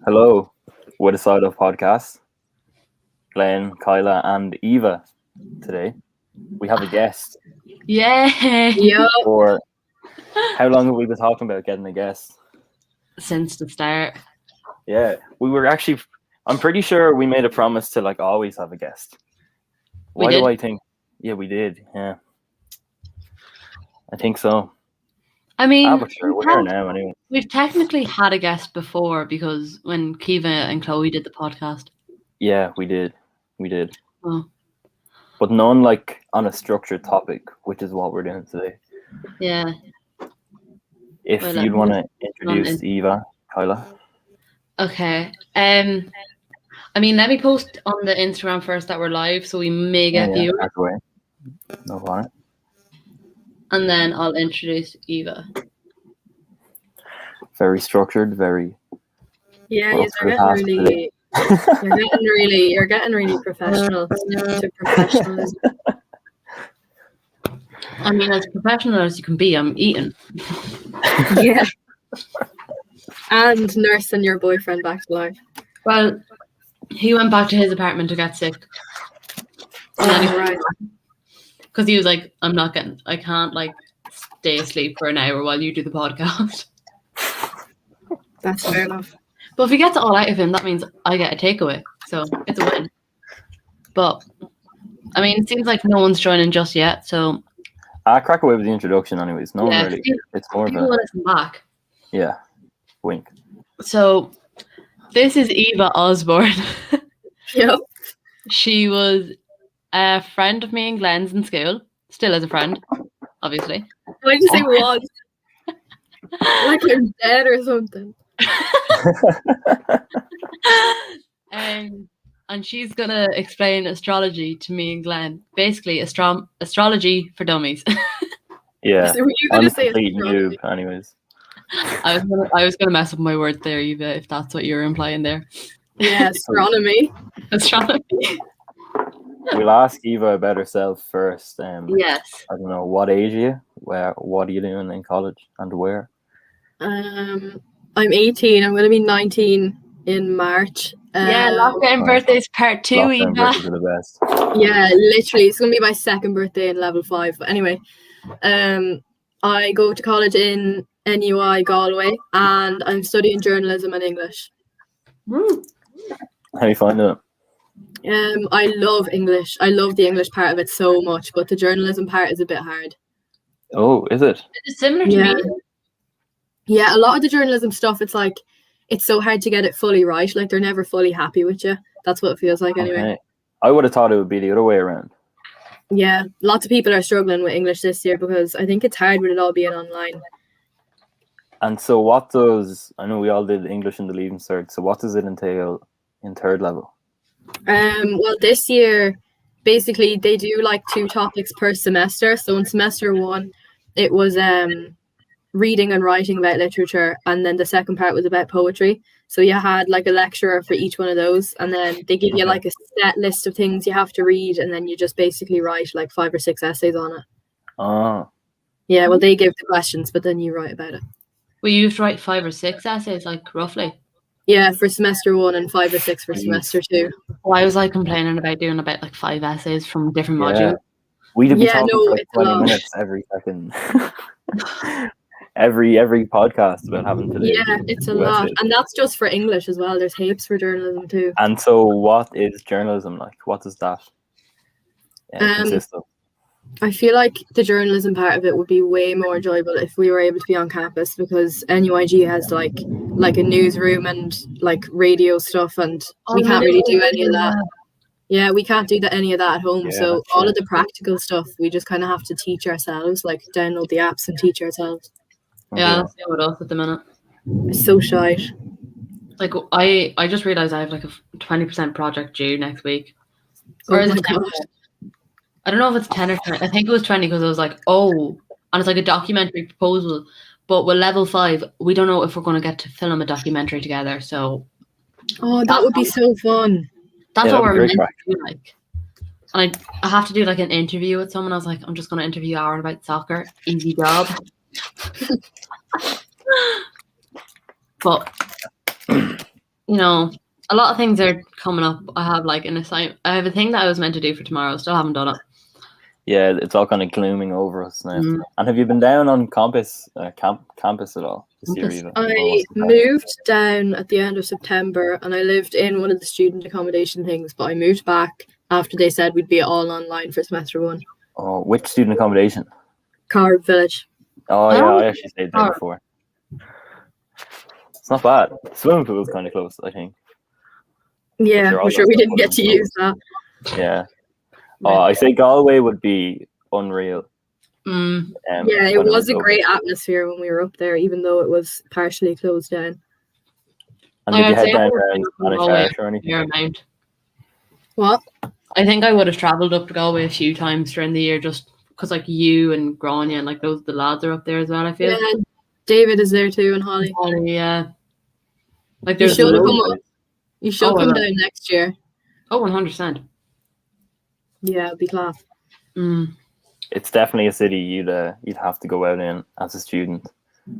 Hello, with a side of podcast, Glenn, Kyla, and Eva. Today we have a guest. Yay! Yep. For how long have we been talking about getting a guest? Since the start. Yeah, we were actually. I'm pretty sure we made a promise to always have a guest. Why do I think? Yeah, we did. Yeah, I think so. I mean, but sure, we're here now anyway. We've technically had a guest before because when Kiva and Chloe did the podcast. Yeah, we did. Oh. But none on a structured topic, which is what we're doing today. Yeah. If you'd want to introduce Eva, Kyla. Okay. I mean, let me post on the Instagram first that we're live, so we may get viewers. No bother. And then I'll introduce Eva. Very structured, very. Yeah, you're getting really professional to professionalism. I mean, as professional as you can be, I'm eating. Yeah. And nursing your boyfriend back to life. Well, he went back to his apartment to get sick. Right. Because he was like, I can't stay asleep for an hour while you do the podcast. That's fair enough. But if he gets it all out of him, that means I get a takeaway. So it's a win. But, I mean, it seems like no one's joining just yet, so. Crack away with the introduction anyways. No one really. It's more of a. Listen back. Yeah. Wink. So, this is Eva Osborne. Yep. She was a friend of me and Glenn's in school. Still as a friend, obviously. Why did you say was? Like you're dead or something. And she's going to explain astrology to me and Glenn. Basically, astrology for dummies. Yeah. So were you going to say noob, anyways. I was going to mess up my words there, Eva, if that's what you're implying there. Yeah, astronomy. Astronomy. We'll ask Eva about herself first. Yes. I don't know, what age are you? What are you doing in college and where? I'm 18. I'm going to be 19 in March. Yeah, lockdown birthdays part 2, lockdown Eva. Birthdays are the best. Yeah, literally. It's going to be my second birthday in level 5. But anyway, I go to college in NUI Galway and I'm studying journalism and English. Woo. How are you finding it? I love English. I love the English part of it so much, but the journalism part is a bit hard. Oh, is it? It's similar to me. Yeah, a lot of the journalism stuff, it's so hard to get it fully right. Like, they're never fully happy with you. That's what it feels like anyway. Okay. I would have thought it would be the other way around. Yeah, lots of people are struggling with English this year because I think it's hard with it all being online. And so I know we all did English in the Leaving Cert, so what does it entail in third level? Well, this year, basically, they do 2 topics per semester. So in semester 1, it was reading and writing about literature, and then the second part was about poetry. So you had a lecturer for each one of those, and then they give you a set list of things you have to read, and then you just basically write 5 or 6 essays on it. Oh. Yeah, well, they give the questions, but then you write about it. We used to write 5 or 6 essays, roughly. Yeah, for semester 1 and 5 or 6 for semester 2. Well, I was complaining about doing about 5 essays from different modules. We'd be talking for 20 minutes every second. every podcast about having to do. Yeah, it's a lot. Essays. And that's just for English as well. There's heaps for journalism too. And so what is journalism like? What does that consist of? I feel like the journalism part of it would be way more enjoyable if we were able to be on campus, because NUIG has like a newsroom and radio stuff, and we can't really do any of that. Yeah, we can't do any of that at home. So all of the practical stuff, we just kind of have to teach ourselves, download the apps and teach ourselves. Yeah, that's what else at the minute. It's so shite. I just realised I have a 20% project due next week. Or is it I don't know if it's 10 or 20. I think it was 20 because I was and it's a documentary proposal. But with level 5, we don't know if we're going to get to film a documentary together. So, that would be so fun. That's what we're meant to do. And I have to do an interview with someone. I was I'm just going to interview Aaron about soccer. Easy job. But You know, a lot of things are coming up. I have like an assignment. I have a thing that I was meant to do for tomorrow. Still haven't done it. Yeah, it's all kind of glooming over us now. Mm. And have you been down on campus at all this year? Campus. Either? I moved down at the end of September, and I lived in one of the student accommodation things, but I moved back after they said we'd be all online for semester 1. Oh, which student accommodation? Carb Village. Oh yeah, I actually stayed there before. It's not bad. The swimming pool is kind of close, I think. Yeah, Sure, I'm sure we didn't get to use that. Yeah. Oh, I say Galway would be unreal. Yeah, it was a great atmosphere when we were up there, even though it was partially closed down. And did you head down to Spanish or anything? What? I think I would have travelled up to Galway a few times during the year, just because like you and Grania and like the lads are up there as well. I feel. Yeah, David is there too, and Holly. Yeah. Like You there's should come. You should come down next year. Oh, 100%. Yeah, it'd be class. It's definitely a city you'd have to go out in as a student.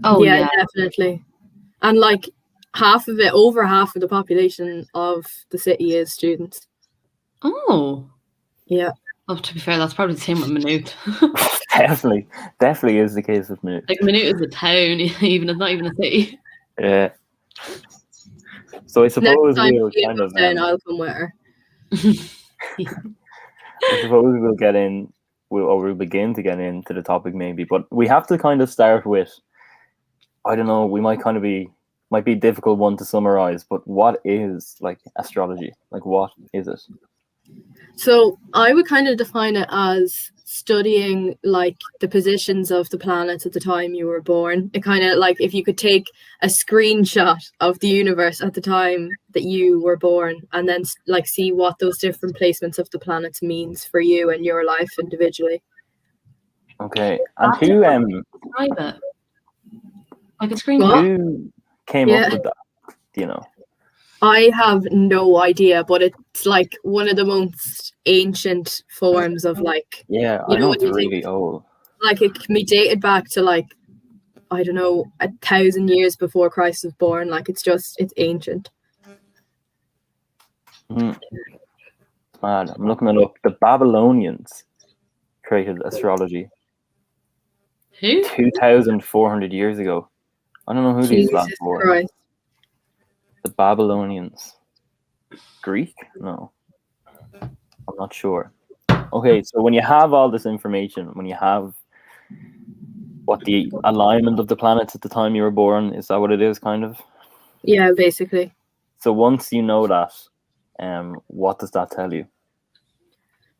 Oh yeah, definitely. And like over half of the population of the city is students. Oh. Yeah. Oh, to be fair, that's probably the same with Maynooth. definitely is the case with Maynooth. Like Maynooth is a town, it's not even a city. Yeah. So I suppose we'll kind of. I'll come with her. I suppose we'll get in, we'll begin to get into the topic maybe, but we have to kind of start with. I don't know. We might be a difficult one to summarize, but what is like astrology? Like, what is it? So I would kind of define it as studying like the positions of the planets at the time you were born. It kind of like if you could take a screenshot of the universe at the time that you were born and then like see what those different placements of the planets means for you and your life individually. Okay. And who private? Like a screenshot? Who came up with that? Do you know? I have no idea, but it's like one of the most ancient forms of like. Yeah, I know it's really old. Like it can be dated back to like, I don't know, 1,000 years before Christ was born. Like it's ancient. Mad. I'm looking it up. The Babylonians created astrology. Who? 2,400 years ago. I don't know who these lads were. Christ. The Babylonians. Greek? No. I'm not sure. Okay, so when you have all this information, when you have what the alignment of the planets at the time you were born, is that what it is, kind of? Yeah, basically. So once you know that, what does that tell you?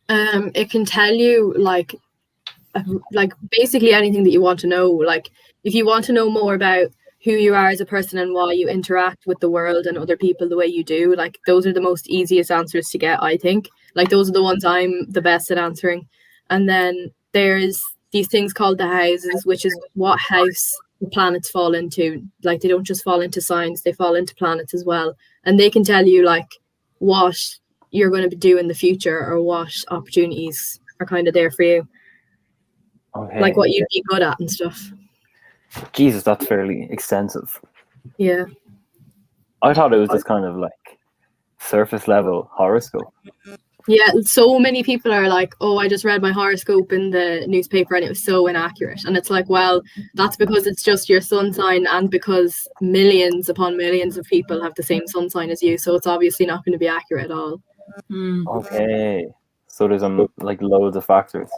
It can tell you like basically anything that you want to know. Like if you want to know more about who you are as a person and why you interact with the world and other people the way you do, like those are the most easiest answers to get, I think. Like those are the ones I'm the best at answering. And then there's these things called the houses, which is what house the planets fall into. Like they don't just fall into signs, they fall into planets as well. And they can tell you like what you're going to do in the future or what opportunities are kind of there for you. Okay. Like what you'd be good at and stuff. Jesus, that's fairly extensive. Yeah. I thought it was just kind of like surface level horoscope. Yeah, so many people are like, oh, I just read my horoscope in the newspaper and it was so inaccurate. And it's like, well, that's because it's just your sun sign and because millions upon millions of people have the same sun sign as you. So it's obviously not going to be accurate at all. Okay. So there's like loads of factors.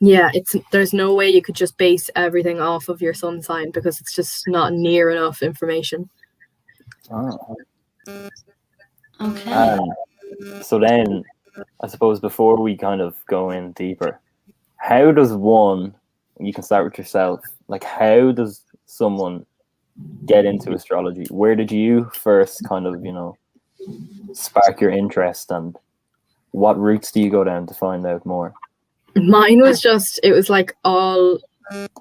Yeah, there's no way you could just base everything off of your sun sign because it's just not near enough information. Oh. Okay. So then, I suppose before we kind of go in deeper, how does you can start with yourself, like how does someone get into astrology? Where did you first kind of, spark your interest and what routes do you go down to find out more? Mine was it was like all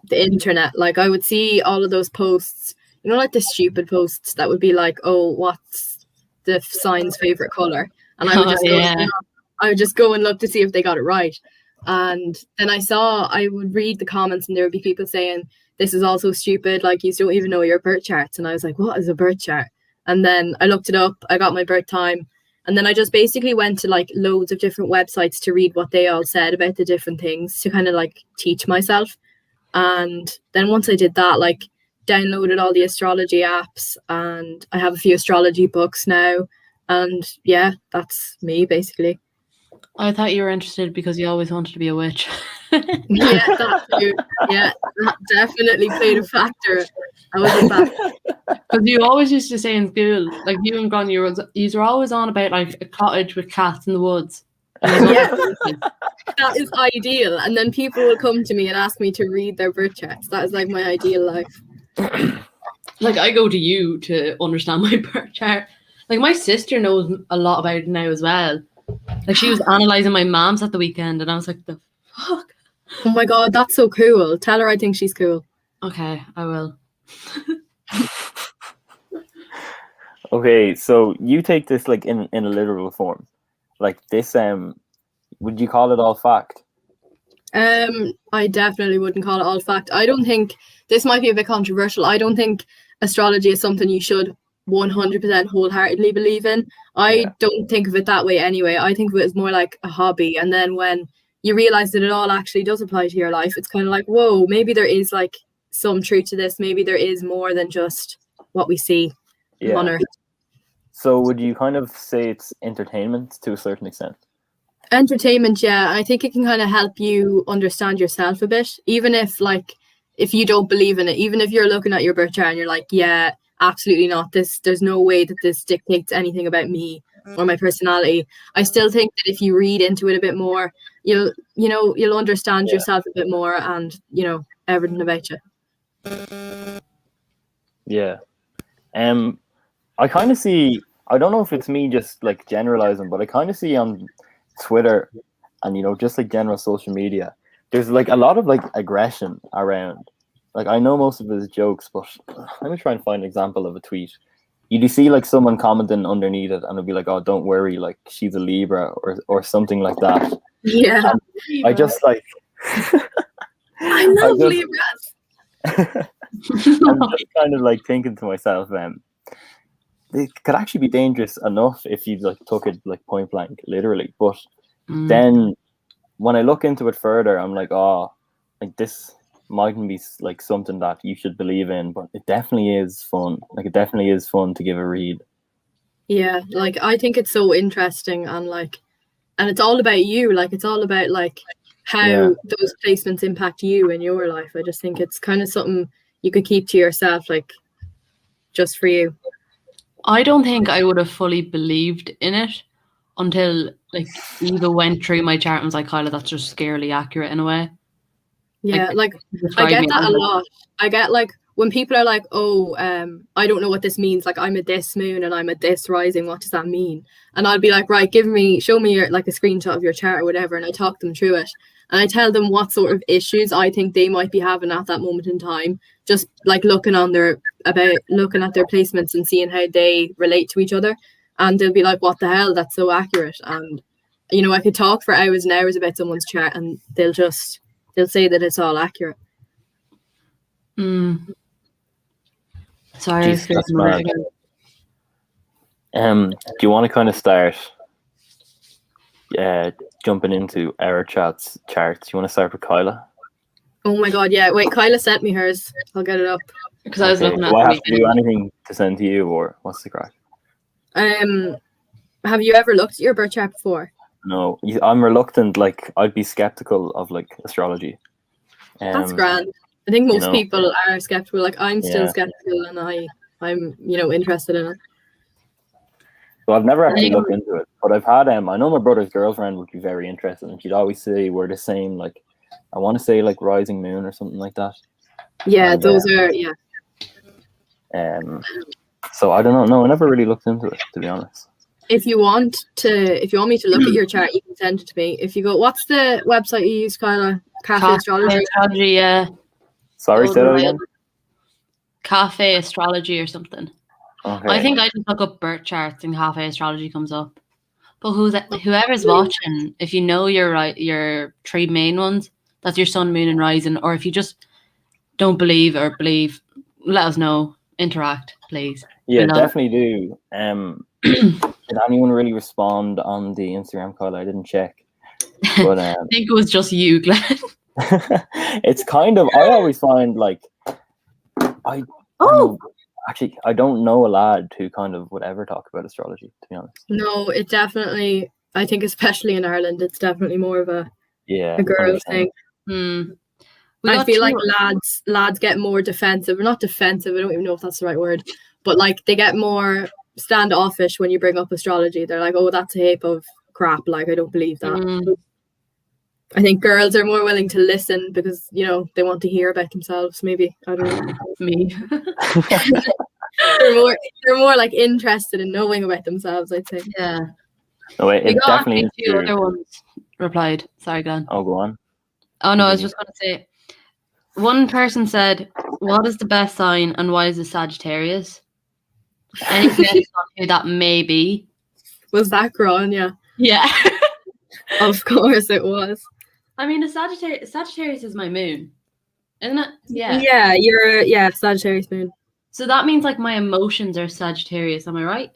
the internet. Like I would see all of those posts, like the stupid posts that would be like, oh, what's the sign's favorite color? And I would just go and look to see if they got it right. And then I would read the comments and there would be people saying, this is also stupid. Like you don't even know your birth charts. And I was like, what is a birth chart? And then I looked it up. I got my birth time. And then I just basically went to like loads of different websites to read what they all said about the different things to kind of like teach myself. And then once I did that, like downloaded all the astrology apps, and I have a few astrology books now. And yeah, that's me basically. I thought you were interested because you always wanted to be a witch. Yeah, that too. Yeah, that definitely played a factor. I was in that. Because you always used to say in school, like you and Gron, you were always on about like a cottage with cats in the woods. Yeah, that is ideal. And then people will come to me and ask me to read their birth charts. That is like my ideal life. Like I go to you to understand my birth chart. Like my sister knows a lot about it now as well. Like she was analysing my mom's at the weekend, and I was like, the fuck? Oh my god, that's so cool. Tell her I think she's cool. Okay, I will. Okay, so you take this like in a literal form, like this. Would you call it all fact? I definitely wouldn't call it all fact. I don't think this might be a bit controversial. I don't think astrology is something you should 100% wholeheartedly believe in. I don't think of it that way anyway. I think of it as more like a hobby. And then when you realize that it all actually does apply to your life, it's kind of like, whoa, maybe there is like some truth to this. Maybe there is more than just what we see on Earth. So would you kind of say it's entertainment to a certain extent? Entertainment, yeah. I think it can kind of help you understand yourself a bit, even if you don't believe in it, even if you're looking at your birth chart and you're like, yeah, absolutely not. There's no way that this dictates anything about me or my personality. I still think that if you read into it a bit more, you'll understand yourself a bit more, and everything about you. Yeah. I kind of see, I don't know if it's me just like generalizing, but I kind of see on Twitter and just like general social media, there's like a lot of like aggression around. Like I know most of it is jokes, but let me try and find an example of a tweet. You do see like someone commenting underneath it, and it'll be like, "Oh, don't worry, like she's a Libra," or something like that. Yeah, I just like I love Libras. I'm just kind of like thinking to myself, it could actually be dangerous enough if you like took it like point blank, literally. But then when I look into it further, I'm like, oh, like this mightn't be like something that you should believe in, but it definitely is fun. Like it definitely is fun to give a read. Yeah, like I think it's so interesting, and it's all about you. Like it's all about like how those placements impact you in your life. I just think it's kind of something you could keep to yourself, like just for you. I don't think I would have fully believed in it until like Eva went through my chart and was like, Kyla, that's just scarily accurate in a way. Yeah, like I get that a lot. I get like when people are like, oh, I don't know what this means. Like I'm a this moon and I'm a this rising. What does that mean? And I'll be like, right, show me like a screenshot of your chart or whatever. And I talk them through it. And I tell them what sort of issues I think they might be having at that moment in time. Just like looking at their placements and seeing how they relate to each other. And they'll be like, what the hell? That's so accurate. And, I could talk for hours and hours about someone's chart, and they'll say that it's all accurate. Sorry. Jeez, that's mad. Do you want to kind of start jumping into our charts? You want to start with Kyla? Oh my god, yeah. Wait, Kyla sent me hers. I'll get it up. Because I was looking at do I have to do anything to send to you, or what's the crack? Have you ever looked at your birth chart before? No, I'm reluctant. Like I'd be skeptical of like astrology. That's grand. I think most people are skeptical. Like I'm still skeptical, and I'm interested in it. So I've never actually looked into it, but I've had I know my brother's girlfriend would be very interested, and she'd always say we're the same. Like I want to say like rising moon or something like that. Yeah, and, those are So I don't know. No, I never really looked into it, to be honest. If you want me to look at your chart, you can send it to me. If you go, what's the website you use, Kyla? Cafe Astrology. Yeah. Sorry, say that again. Cafe Astrology or something. Okay. I think I just look up birth charts and Cafe Astrology comes up. But whoever's watching, if you know your three main ones, that's your sun, moon, and rising. Or if you just don't believe, let us know interact, please. Yeah, I love definitely do. Did anyone really respond on the Instagram call? I didn't check, but I think it was just you, Glenn. it's kind of. I always find like I don't know. Actually, I don't know a lad who kind of would ever talk about astrology. To be honest. No, it definitely. I think especially in Ireland, it's definitely more of a girl 100%. thing. We I got feel like two- lads get more defensive, or not defensive. I don't even know if that's the right word, but like they get more standoffish when you bring up astrology. They're like, "Oh, that's a heap of crap." Like, I don't believe that. I think girls are more willing to listen because they want to hear about themselves. Maybe I don't know. me. they're more like interested in knowing about themselves, I'd say. Yeah. No, it We got definitely actually is two true. other ones replied. Sorry, Glenn. Oh, go on. Oh no, I was just going to say. One person said, "What is the best sign, and why is it Sagittarius?" Any guess on who that may be? Was that Grania? Yeah. Of course it was. I mean, Sagittarius is my moon, isn't it? Yeah. Yeah, you're Sagittarius moon. So that means like my emotions are Sagittarius. Am I right?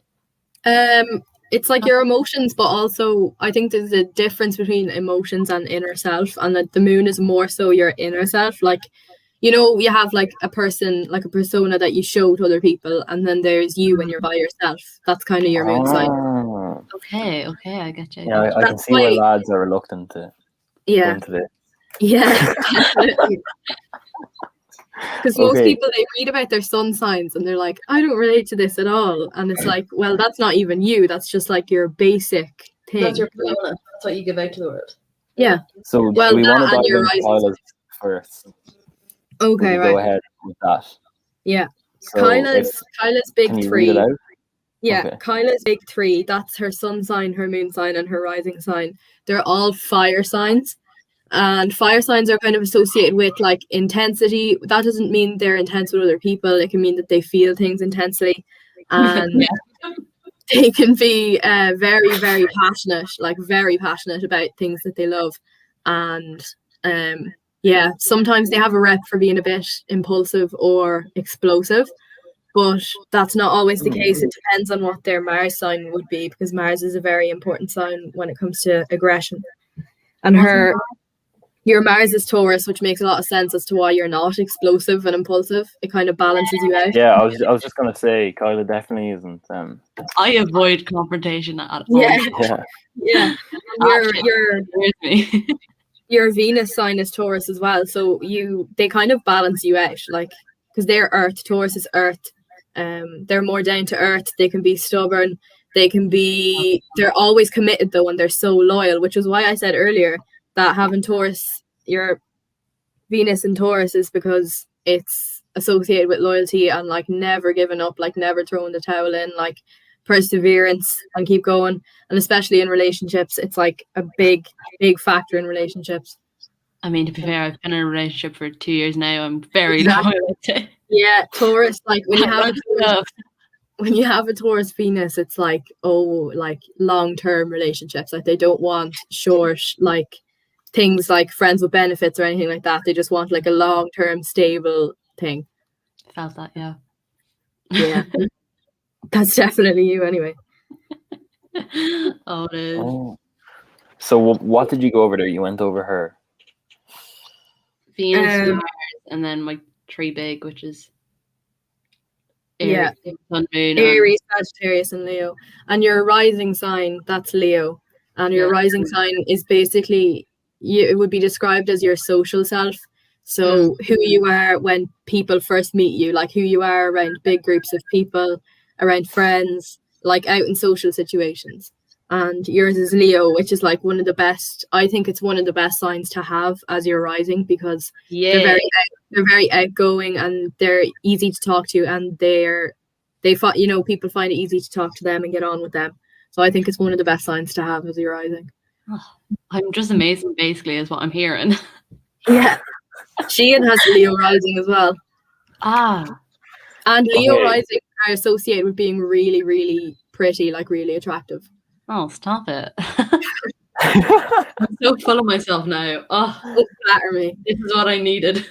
It's like your emotions, but also I think there's a difference between emotions and inner self, and that the moon is more so your inner self. Like, you have like a person, like a persona that you show to other people, and then there's you when you're by yourself. That's kind of your moon sign. Okay, I get you. Yeah, I can see why lads are reluctant to go into this. Yeah, definitely. Because most people, they read about their sun signs and they're like, I don't relate to this at all. And it's like, well, that's not even you. That's just like your basic thing. That's your persona. That's what you give out to the world. Yeah. So do we want to dive into Kyla's first? Okay, right. Go ahead with that. Yeah. So Kyla's big can you three. Read it out? Yeah, Okay. Kyla's big three. That's her sun sign, her moon sign, and her rising sign. They're all fire signs. And fire signs are kind of associated with like intensity. That doesn't mean they're intense with other people. It can mean that they feel things intensely. And they can be very, very passionate, like very passionate about things that they love. And sometimes they have a rep for being a bit impulsive or explosive. But that's not always the case. It depends on what their Mars sign would be, because Mars is a very important sign when it comes to aggression. And your Mars is Taurus, which makes a lot of sense as to why you're not explosive and impulsive. It kind of balances you out. Yeah, I was just gonna say Kyla definitely isn't. I avoid confrontation at all. Yeah. Your Venus sign is Taurus as well, so they kind of balance you out, like, because they're Earth. Taurus is Earth. They're more down to earth. They can be stubborn. They're always committed though, and they're so loyal, which is why I said earlier that having Taurus, your Venus in Taurus, is because it's associated with loyalty and like never giving up, like never throwing the towel in, like perseverance and keep going. And especially in relationships, it's like a big factor in relationships. I mean, to be fair, I've been in a relationship for 2 years now. I'm very loyal. Yeah, Taurus, like when you have a Taurus Venus, it's like, like long-term relationships. Like they don't want short, like things like friends with benefits or anything like that. They just want like a long-term stable thing. Felt that, yeah. Yeah. That's definitely you anyway. Oh, it is. Oh. So what did you go over there? You went over her Venus, Mars, and then my tree big, which is Aries, Sun, Moon, Aries, Sagittarius, and Leo. And your rising sign, that's Leo. And your rising sign is basically, it would be described as your social self. So who you are when people first meet you, like who you are around big groups of people, around friends, like out in social situations. And yours is Leo, which is like one of the best. I think it's one of the best signs to have as your rising, because they're very outgoing and they're easy to talk to, and people find it easy to talk to them and get on with them. So I think it's one of the best signs to have as your rising. Oh, I'm just amazing, basically, is what I'm hearing. Yeah, Sheehan has Leo rising as well. And Leo rising are associated with being really, really pretty, like really attractive. Oh, stop it. I'm so full of myself now. Oh, don't flatter me. This is what I needed.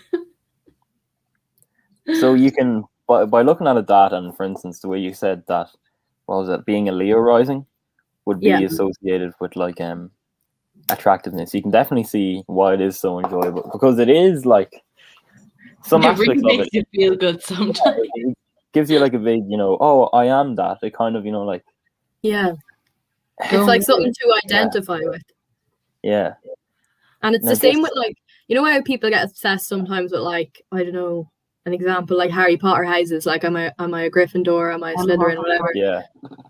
So you can by looking at it that, and for instance, the way you said that, what was it? Being a Leo rising would be Yeah. associated with like attractiveness. You can definitely see why it is so enjoyable, because it is like some It aspects really of makes it. you feel good sometimes. It gives you like a big, oh, I am that. It kind of, like, Yeah. It's Don't like something to identify with. yeah. And it's Now the same this- with like, how people get obsessed sometimes with like, I don't know, an example like Harry Potter houses. Like, am I a Gryffindor? Am I a Slytherin? Whatever. Yeah.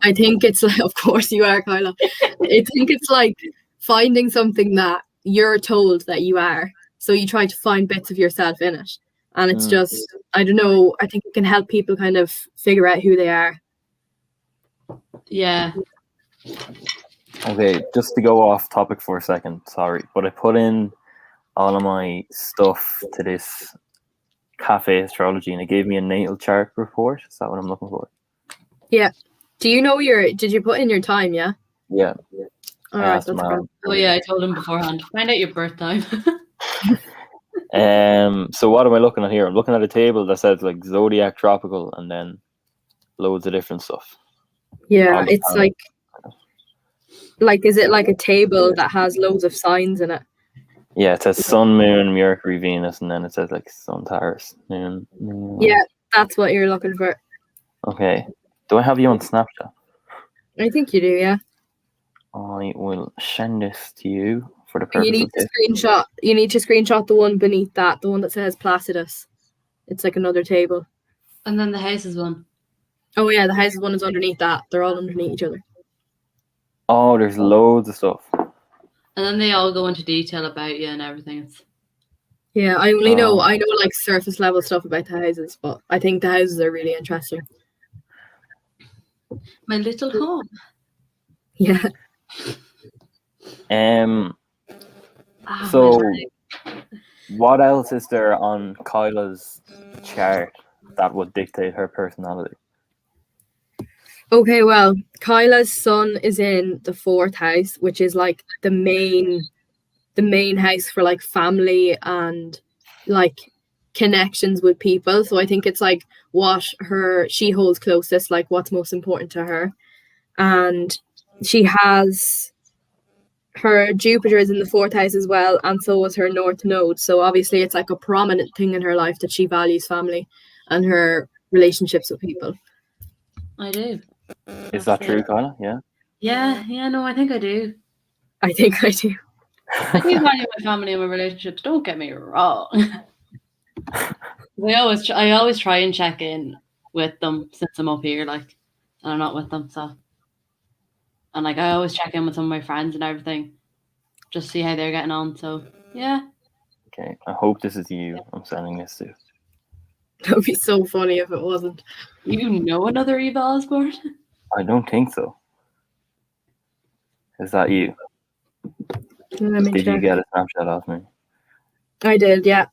I think it's like, of course you are, Kyla. I think it's like finding something that you're told that you are. So you try to find bits of yourself in it. And it's just, I don't know, I think it can help people kind of figure out who they are. Yeah. Okay, just to go off topic for a second, sorry, but I put in all of my stuff to this cafe astrology, and it gave me a natal chart report. Is that what I'm looking for? Yeah. Do you know did you put in your time, yeah? Yeah. All I right, asked that's Mom. great. Oh yeah, I told him beforehand. Find out your birth time. So what am I looking at here? I'm looking at a table that says like zodiac tropical and then loads of different stuff. Yeah, All the it's time. like, is it like a table that has loads of signs in it? Yeah, it says Sun, Moon, Mercury, Venus, and then it says like Sun, Taurus, Moon. Yeah, that's what you're looking for. Okay. Do I have you on Snapchat? I think you do, yeah. I will send this to you for the You purpose need of to this. screenshot. You need to screenshot the one beneath that, the one that says Placidus. It's like another table. And then the houses one. Oh yeah, the houses one is underneath that. They're all underneath each other. Oh, there's loads of stuff. And then they all go into detail about you and everything. It's Yeah, I know like surface level stuff about the houses, but I think the houses are really interesting. my little home. Yeah. So what else is there on Kyla's chart that would dictate her personality? Okay, well, Kyla's sun is in the 4th house, which is like the main house for like family and like connections with people. So I think it's like what she holds closest, like what's most important to her. And she has her Jupiter is in the 4th house as well, and so is her North Node. So obviously it's like a prominent thing in her life that she values family and her relationships with people. I do. Is that true, Kyla? Yeah. Yeah, no, I think I do. I think I do. I do value my family and my relationships, don't get me wrong. I always try and check in with them since I'm up here, like, and I'm not with them, so. And like I always check in with some of my friends and everything, just see how they're getting on. So yeah. Okay, I hope this is you I'm sending this to. That would be so funny if it wasn't. You know another Eva Osborne? I don't think so. Is that you? Let me Did you check. get a snapshot of me? I did, yeah.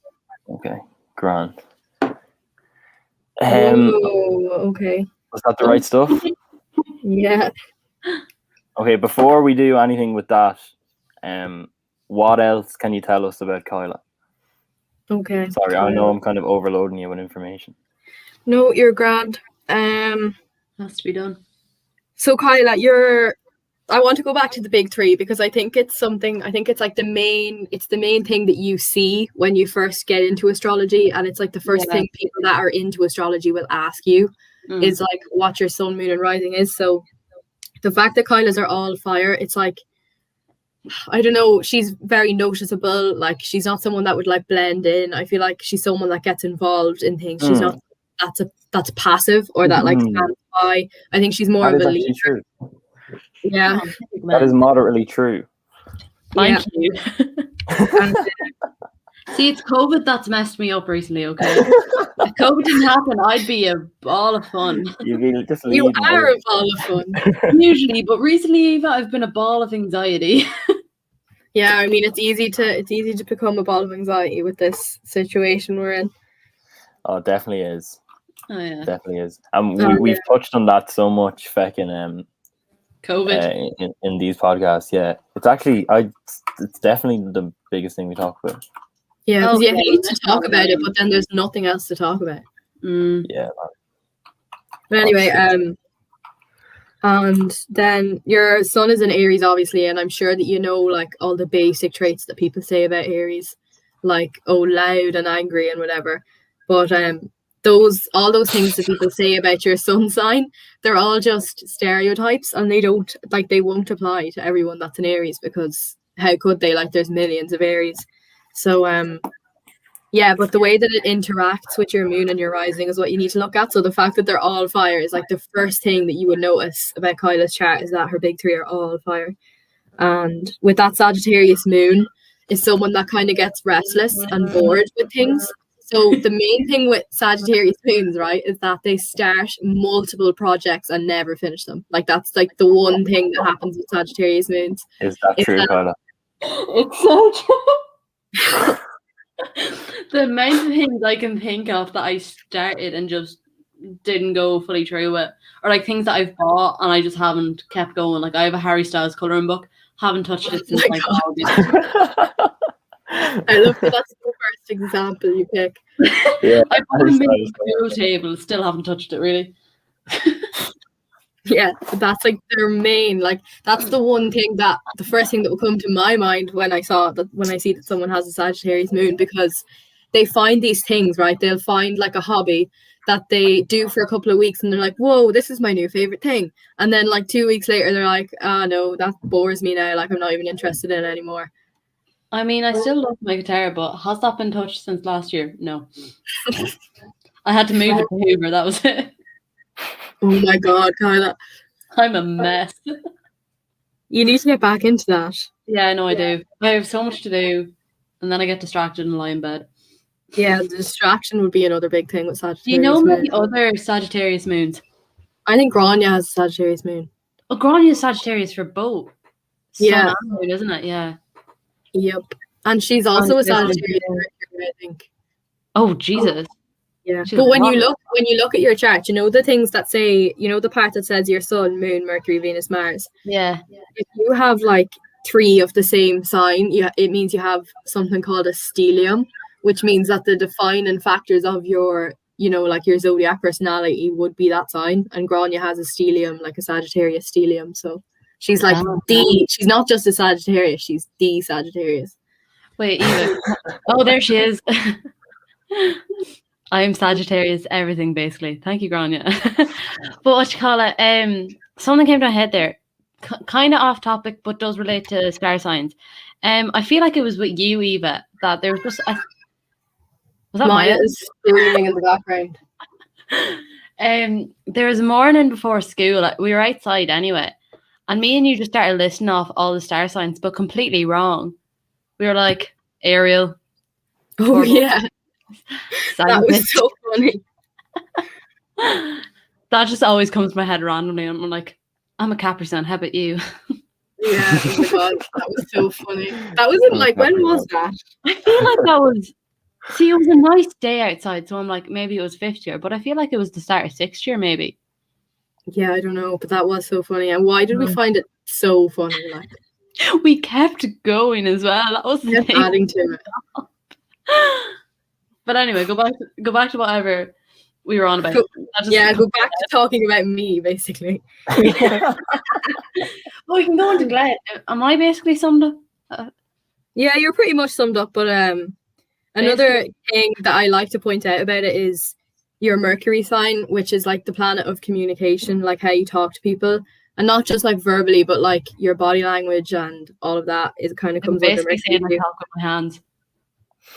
Okay, grand. Okay. Was that the right stuff? Yeah. Okay, before we do anything with that, what else can you tell us about Kyla? Okay. Sorry, I know I'm kind of overloading you with information. No, you're grand. Has to be done. So Kyla, I want to go back to the big 3 because I think it's like the main thing that you see when you first get into astrology, and it's like the first thing people that are into astrology will ask you is like what your sun, moon, and rising is. So the fact that Kyla's are all fire, it's like, I don't know, she's very noticeable. Like, she's not someone that would like blend in. I feel like she's someone that gets involved in things. She's not that's passive or that like stands by. I think she's more of a leader. True. Yeah, that is moderately true. Thank you. See, it's COVID that's messed me up recently, okay? If COVID didn't happen, I'd be a ball of fun. You are a ball of fun. Usually, but recently, Eva, I've been a ball of anxiety. Yeah, I mean, it's easy to become a ball of anxiety with this situation we're in. Oh, it definitely is. Oh yeah, definitely is. And we've touched on that so much, feckin' COVID in these podcasts. Yeah, it's actually it's definitely the biggest thing we talk about. Yeah, because you hate to talk about it, but then there's nothing else to talk about. Yeah. But anyway, and then your sun is in Aries, obviously, and I'm sure that you know like all the basic traits that people say about Aries, like loud and angry and whatever. But all those things that people say about your sun sign, they're all just stereotypes, and they won't apply to everyone that's an Aries, because how could they? Like, there's millions of Aries. So yeah, but the way that it interacts with your moon and your rising is what you need to look at. So the fact that they're all fire is like the first thing that you would notice about Kyla's chart, is that her big three are all fire. And with that Sagittarius moon, is someone that kind of gets restless and bored with things. So the main thing with Sagittarius moons, right, is that they start multiple projects and never finish them. Like, that's like the one thing that happens with Sagittarius moons. Is that true, Kyla? It's so true. The amount of things I can think of that I started and just didn't go fully through with, or like things that I've bought and I just haven't kept going. Like, I have a Harry Styles colouring book, haven't touched it since like I love that that's the first example you pick. Yeah, I bought a mini pool table, still haven't touched it really. Yeah, that's like their main, like that's the one thing that the first thing that will come to my mind when I see that someone has a Sagittarius moon, because they find these things, right? They'll find like a hobby that they do for a couple of weeks and they're like, whoa, this is my new favorite thing. And then like 2 weeks later, they're like, no, that bores me now. Like, I'm not even interested in it anymore. I mean, I still love my guitar, but has that been touched since last year? No. I had to move it to Hoover, that was it. Oh my God, Kyla. I'm a mess. You need to get back into that. Yeah, I know I do. I have so much to do, and then I get distracted and lie in bed. Yeah, the distraction would be another big thing with Sagittarius. Do you know many other Sagittarius moons? I think Grania has a Sagittarius moon. Oh, Grania is Sagittarius for both. Yeah. Sun and moon, isn't it? Yeah. Yep. And she's also a Sagittarius Mercury, I think. Oh, Jesus. Yeah. But when you look at your chart, you know the things that say, you know the part that says your sun, moon, Mercury, Venus, Mars. Yeah. If you have like 3 of the same sign, it means you have something called a stellium, which means that the defining factors of your, you know, like your zodiac personality would be that sign. And Grania has a stellium, like a Sagittarius stellium. So she's like she's not just a Sagittarius, she's the Sagittarius. Wait, Eva. Oh, there she is. I'm Sagittarius, everything basically. Thank you, Grania. But what you call it? Something came to my head there, kind of off topic, but does relate to star signs. I feel like it was with you, Eva, that there was just was that Maya is screaming in the background. There was a morning before school. We were outside anyway, and me and you just started listing off all the star signs, but completely wrong. We were like Ariel. Oh yeah. That was so funny. That just always comes to my head randomly, and I'm like, I'm a Capricorn. How about you? Yeah, oh my God, that was so funny. That was like, when was that? I feel like that was. See, it was a nice day outside, so I'm like, maybe it was 5th year, but I feel like it was the start of 6th year, maybe. Yeah, I don't know, but that was so funny. And why did we find it so funny? Like, we kept going as well. That was the thing. Adding to it. But anyway, go back to whatever we were on about. Go back to talking about me, basically. Well, we can go into Glenn. Am I basically summed up? Yeah, you're pretty much summed up. But another thing that I like to point out about it is your Mercury sign, which is like the planet of communication, like how you talk to people, and not just like verbally, but like your body language and all of that. It kind of comes under Mercury. Saying I talk with my hands.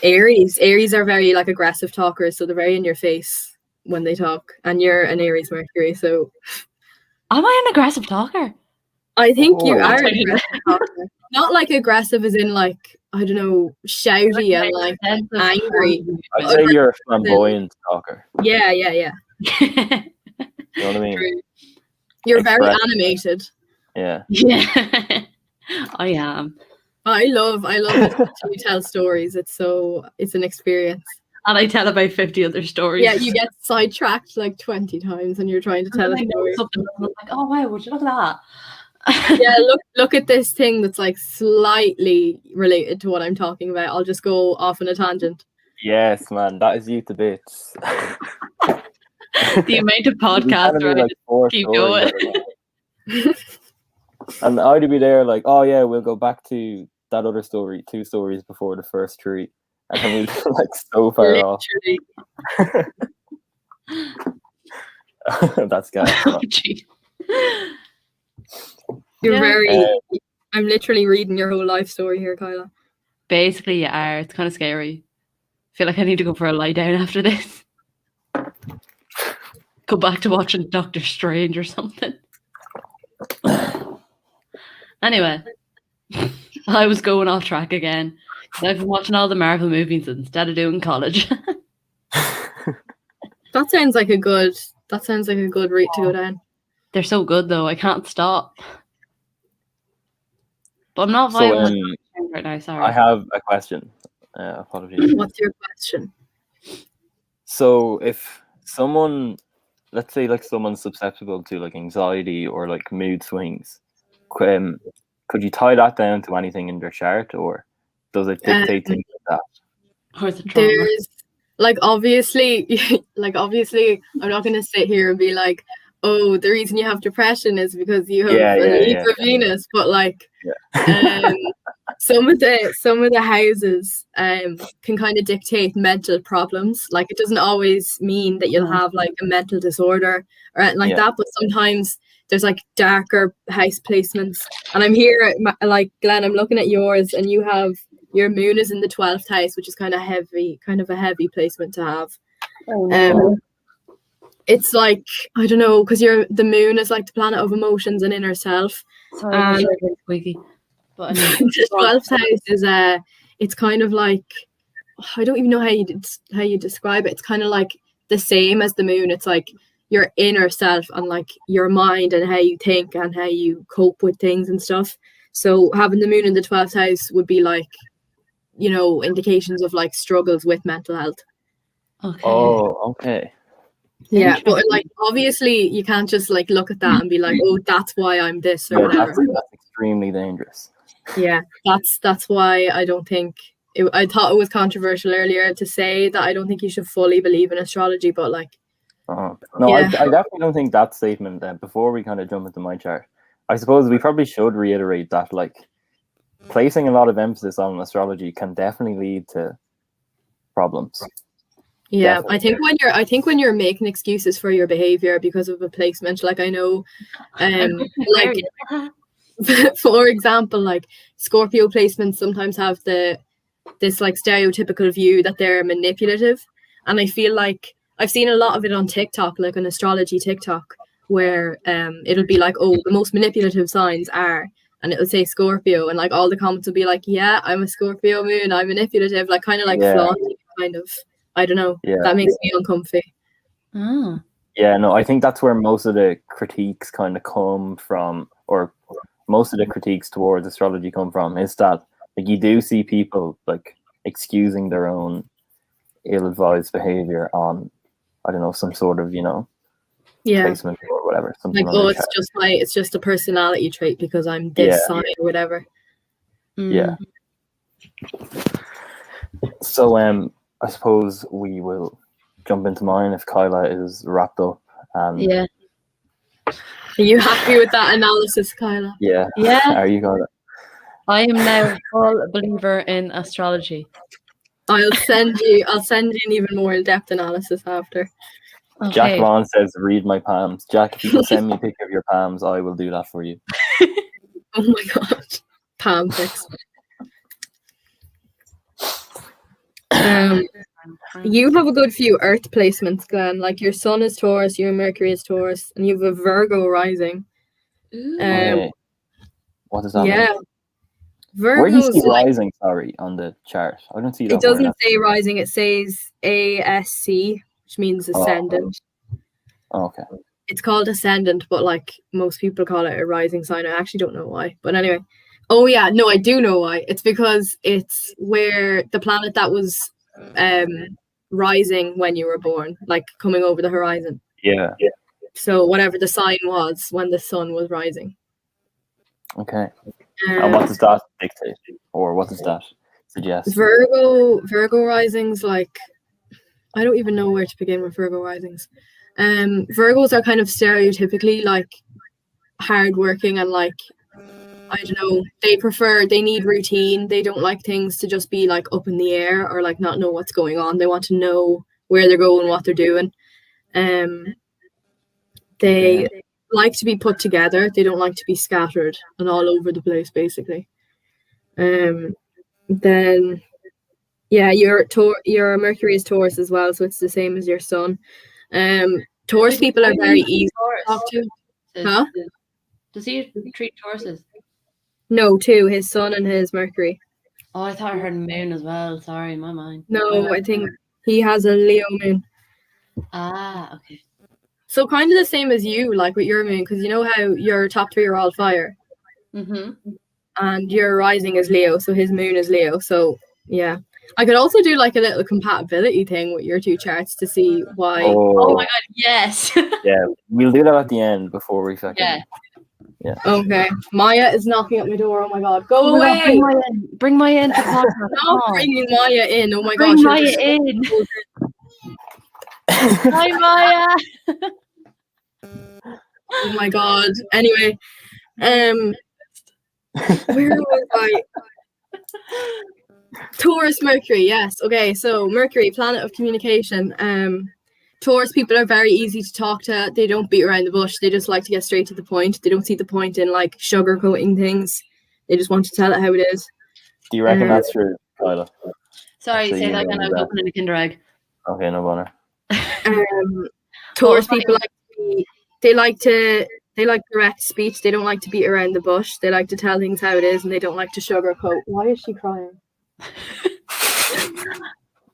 Aries are very like aggressive talkers, so they're very in your face when they talk, and you're an Aries Mercury, so am I an aggressive talker? I think you are an aggressive talker. Not like aggressive as in like, I don't know, shouty and like angry. I'd say you're a flamboyant talker. Yeah. You know what I mean? You're very animated. Yeah. I am. I love it when you tell stories. It's an experience. And I tell about 50 other stories. Yeah, you get sidetracked like 20 times and you're trying to tell a story. I'm like, oh wow, would you look at that? Yeah, look at this thing that's like slightly related to what I'm talking about. I'll just go off on a tangent. Yes, man, that is you to bits. The amount of You'd be podcasts, telling me, right? like 4 Keep stories going. at a time. And I'd be there like, oh yeah, we'll go back to that other story, 2 stories before the first 3, and then we'd be like so far off. Literally. That's gas. Oh, jeez. You're Yeah. very. I'm literally reading your whole life story here, Kyla. Basically, you are. It's kind of scary. I feel like I need to go for a lie down after this. Go back to watching Doctor Strange or something. Anyway, I was going off track again. I've been watching all the Marvel movies instead of doing college. That sounds like a good. That sounds like a good route to go down. They're so good though. I can't stop. But I'm not So, violent right now. Sorry. I have a question. Apologies. What's your question? So, if someone, let's say, like someone's susceptible to like anxiety or like mood swings, could you tie that down to anything in their chart, or does it dictate things like that? Or is it trauma? There's obviously I'm not gonna sit here and be like, oh, the reason you have depression is because you have a Libra Venus, but like some of the houses can kind of dictate mental problems. Like it doesn't always mean that you'll have like a mental disorder or anything like that, but sometimes there's like darker house placements. And I'm here like Glenn, I'm looking at yours and you have your moon is in the 12th house, which is kind of a heavy placement to have. It's like, I don't know, because the moon is like the planet of emotions and inner self. Sorry, I'm really squeaky. But anyway, the 12th house is it's kind of like, I don't even know how you describe it. It's kind of like the same as the moon. It's like your inner self and like your mind and how you think and how you cope with things and stuff. So having the moon in the 12th house would be like, you know, indications of like struggles with mental health. Okay. Oh, okay. Yeah, but like obviously you can't just like look at that and be like, oh, that's why I'm this or whatever. That's extremely dangerous. Yeah, that's why I don't think I thought it was controversial earlier to say that I don't think you should fully believe in astrology, but like No, I definitely don't think that statement. Before we kind of jump into my chart, I suppose we probably should reiterate that like placing a lot of emphasis on astrology can definitely lead to problems. Yeah, Definitely. I think when you're making excuses for your behavior because of a placement, like I know, like for example, like Scorpio placements sometimes have this like stereotypical view that they're manipulative, and I feel like I've seen a lot of it on TikTok, like on astrology TikTok, where it'll be like, oh, the most manipulative signs are, and it'll say Scorpio, and like all the comments will be like, yeah, I'm a Scorpio moon, I'm manipulative, like kind of like flaunting, kind of. I don't know. Yeah. That makes me uncomfy. Oh. Yeah, no, I think that's where most of the critiques kind of come from, or most of the critiques towards astrology come from, is that like you do see people like excusing their own ill-advised behavior on, I don't know, some sort of, you know, placement or whatever. Something like, oh, it's just a personality trait because I'm this sign or whatever. Yeah. So I suppose we will jump into mine if Kyla is wrapped up. Yeah. Are you happy with that analysis, Kyla? Yeah. Yeah. Are you going? I am now a full believer in astrology. I'll send you an even more in-depth analysis after. Okay. Jack Vaughn says, "Read my palms." Jack, if you can send me a picture of your palms, I will do that for you. Oh my god, palm pics. You have a good few Earth placements, Glenn. Like your Sun is Taurus, your Mercury is Taurus, and you have a Virgo rising. Okay. What does that mean? Virgo's, where do you see rising? Sorry, on the chart, I don't see that. It doesn't say rising; it says ASC, which means ascendant. Oh, okay. It's called ascendant, but like most people call it a rising sign. I actually don't know why, but anyway. Oh yeah, no, I do know why. It's because it's where the planet that was rising when you were born, like coming over the horizon. Yeah. So whatever the sign was when the sun was rising. Okay. And what does that dictate, or what does that suggest? Virgo risings, like, I don't even know where to begin with Virgo risings. Virgos are kind of stereotypically like hardworking and like, I don't know, they need routine. They don't like things to just be like up in the air or like not know what's going on. They want to know where they're going, what they're doing. They like to be put together. They don't like to be scattered and all over the place, basically. Then yeah, your Mercury is Taurus as well, so it's the same as your sun. Taurus people are very easy to talk to. Huh? Does he treat Tauruses? No, too. His sun and his Mercury. Oh, I thought I heard moon as well. Sorry, my mind. No, I think he has a Leo moon. Ah, okay. So kind of the same as you, like with your moon, because you know how your top three are all fire. And your rising is Leo, so his moon is Leo. So yeah, I could also do like a little compatibility thing with your two charts to see why. Oh my god, yes. Yeah, we'll do that at the end before we fucking. Yeah. Okay. Maya is knocking at my door. Oh my god, go away! Bring Maya in. Not bringing Maya in. Oh my Bring gosh. Maya in. Hi, Maya. Oh my god. Anyway, where was I? Taurus Mercury, yes. Okay, so Mercury, planet of communication. Taurus people are very easy to talk to. They don't beat around the bush. They just like to get straight to the point. They don't see the point in like sugarcoating things. They just want to tell it how it is. Do you reckon that's true, Kyla? Sorry, So say you that know again. I was that. opening a Kinder Egg. Okay, no bother. Taurus people like to direct speech. They don't like to beat around the bush. They like to tell things how it is, and they don't like to sugarcoat. Why is she crying?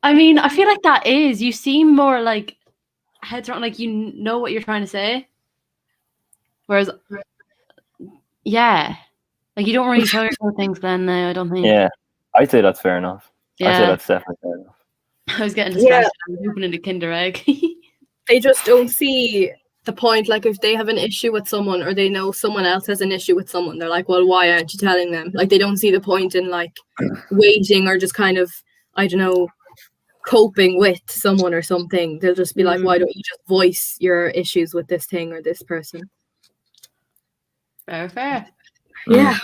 I mean, I feel like that is. You seem more like heads around, like you know what you're trying to say. Whereas, yeah, like you don't really sugarcoat things. Then I don't think. Yeah, I'd say that's fair enough. Yeah. I'd say that's definitely fair enough. I was getting distracted. I was opening a Kinder Egg. They just don't see the point. Like if they have an issue with someone or they know someone else has an issue with someone, they're like, well, why aren't you telling them? Like they don't see the point in like waiting or just kind of, I don't know, coping with someone or something. They'll just be like, why don't you just voice your issues with this thing or this person? Fair. Yeah.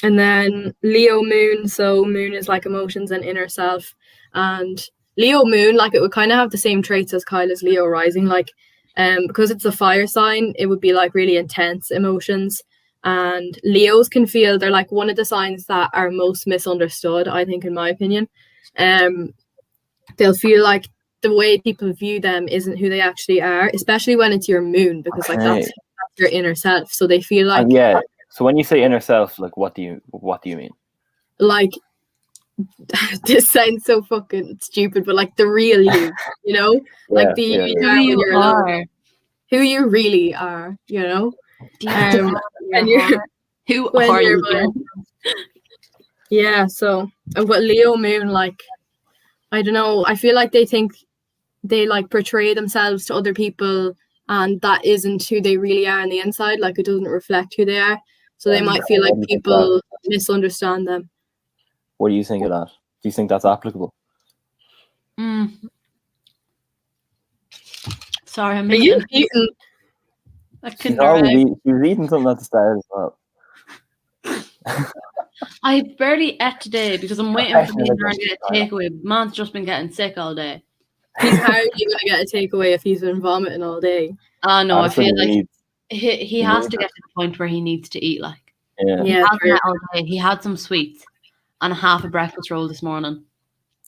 And then Leo moon. So moon is like emotions and inner self. And Leo moon, like it would kind of have the same traits as Kyla's Leo rising. Like because it's a fire sign, it would be like really intense emotions. And Leos can feel, they're like one of the signs that are most misunderstood, I think, in my opinion. They'll feel like the way people view them isn't who they actually are, especially when it's your moon, because like that's your inner self. So they feel like yeah. So when you say inner self, like what do you mean? Like this sounds so fucking stupid, but like the real you, you know, like the you who you are, who you really are, you know. Who are you? Yeah. So, but Leo moon, like, I don't know. I feel like they think they like portray themselves to other people, and that isn't who they really are on the inside. Like it doesn't reflect who they are. So they might feel like people misunderstand them. What do you think of that? Do you think that's applicable? Sorry, I'm eating. She's eating something at the start as well. I barely ate today because I'm waiting for me to get a takeaway. Man's just been getting sick all day. He's hardly going to get a takeaway if he's been vomiting all day. No, I feel like he has to get to the point where he needs to eat. Like, he had some sweets and half a breakfast roll this morning.